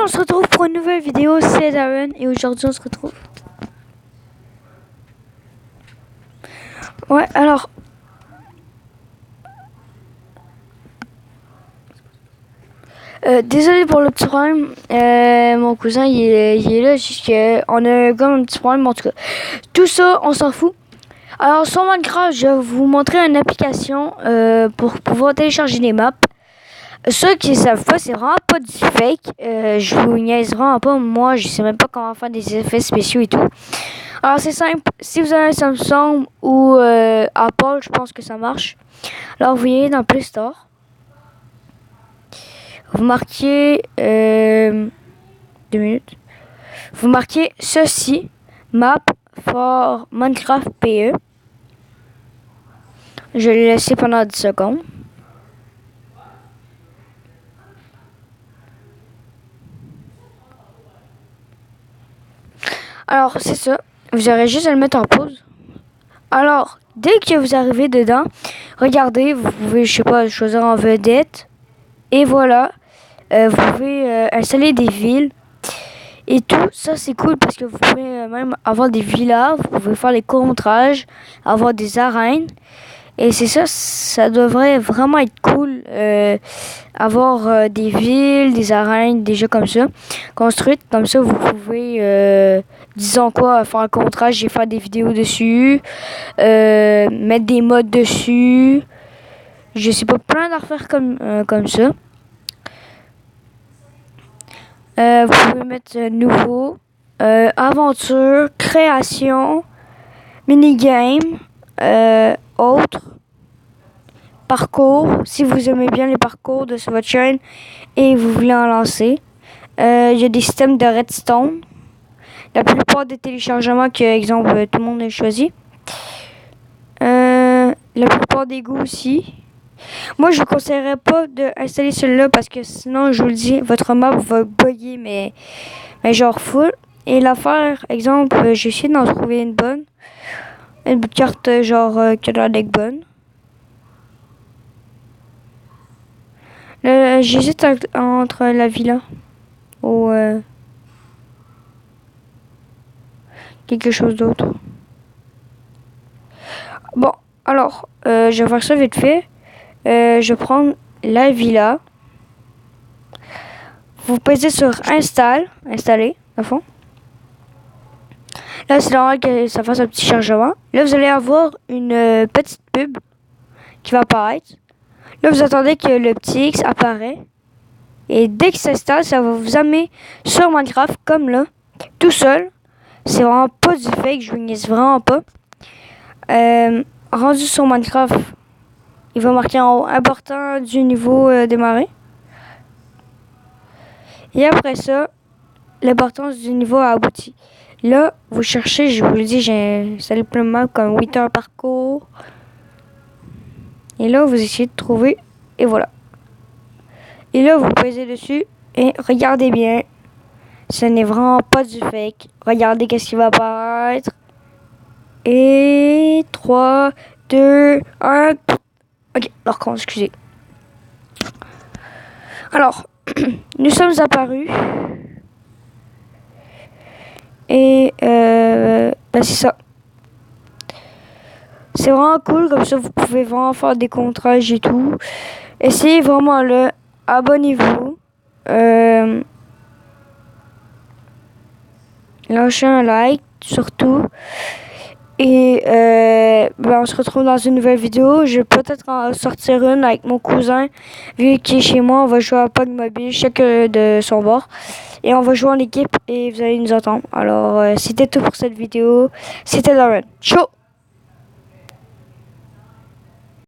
on se retrouve pour une nouvelle vidéo, c'est Darren et aujourd'hui on se retrouve. Ouais, alors. Désolé pour le petit problème, mon cousin il est là, juste qu'on a comme un petit problème en tout cas. Tout ça, on s'en fout. Alors sur Minecraft, je vais vous montrer une application pour pouvoir télécharger des maps. Ceux qui ne savent pas, c'est vraiment pas du fake. Je vous niaise vraiment pas. Moi, je sais même pas comment faire des effets spéciaux et tout. Alors, c'est simple. Si vous avez un Samsung ou Apple, je pense que ça marche. Alors, vous allez dans Play Store. Vous marquez... 2 minutes. Vous marquez ceci. Map for Minecraft PE. Je vais le laisser pendant 10 secondes. Alors, c'est ça. Vous aurez juste à le mettre en pause. Alors, dès que vous arrivez dedans, regardez, vous pouvez, je sais pas, choisir en vedette. Et voilà, vous pouvez installer des villes. Et tout, ça c'est cool parce que vous pouvez même avoir des villas, vous pouvez faire les courts-métrages, avoir des arènes. Et c'est ça, ça devrait vraiment être cool, avoir des villes, des arènes, des jeux comme ça, construites. Comme ça, vous pouvez, disons quoi, faire un court-métrage et faire des vidéos dessus, mettre des mods dessus. Je sais pas, plein d'affaires comme ça. Vous pouvez mettre nouveau, aventure, création, minigame, autre, parcours, si vous aimez bien les parcours de sur votre chaîne et vous voulez en lancer. Il y a des systèmes de redstone. La plupart des téléchargements que, exemple, tout le monde a choisi. La plupart des goûts aussi. Moi, je vous conseillerais pas d'installer celui-là parce que sinon, je vous le dis, votre map va bugger, mais genre full. Et l'affaire, exemple, j'ai essayé d'en trouver une bonne. Une carte genre qui a l'air d'être bonne. J'hésite entre la villa ou quelque chose d'autre. Bon, alors, je vais faire ça vite fait. Je vais prendre la villa. Vous pesez sur installer, à fond. Là, c'est normal que ça fasse un petit chargement. Là, vous allez avoir une petite pub qui va apparaître. Là, vous attendez que le petit X apparaît. Et dès qu'il s'installe, ça va vous amener sur Minecraft, comme là, tout seul. C'est vraiment pas du fake, je vous niaise vraiment pas. Rendu sur Minecraft, il va marquer en haut important du niveau démarré. Et après ça, l'importance du niveau a abouti. Là, vous cherchez, je vous le dis, j'ai installé plein de maps comme 8 heures parcours. Et là, vous essayez de trouver, et voilà. Et là, vous pesez dessus, et regardez bien. Ce n'est vraiment pas du fake. Regardez qu'est-ce qui va apparaître. Et 3, 2, 1. Ok, alors comment, excusez. Alors, nous sommes apparus. Et c'est ça. C'est vraiment cool, comme ça vous pouvez vraiment faire des contrages et tout. Essayez vraiment le, abonnez-vous. Lâchez un like surtout. Et on se retrouve dans une nouvelle vidéo. Je vais peut-être en sortir une avec mon cousin. Vu qu'il est chez moi, on va jouer à PUBG Mobile, chacun de son bord. Et on va jouer en équipe et vous allez nous entendre. Alors, c'était tout pour cette vidéo. C'était Darren. Ciao!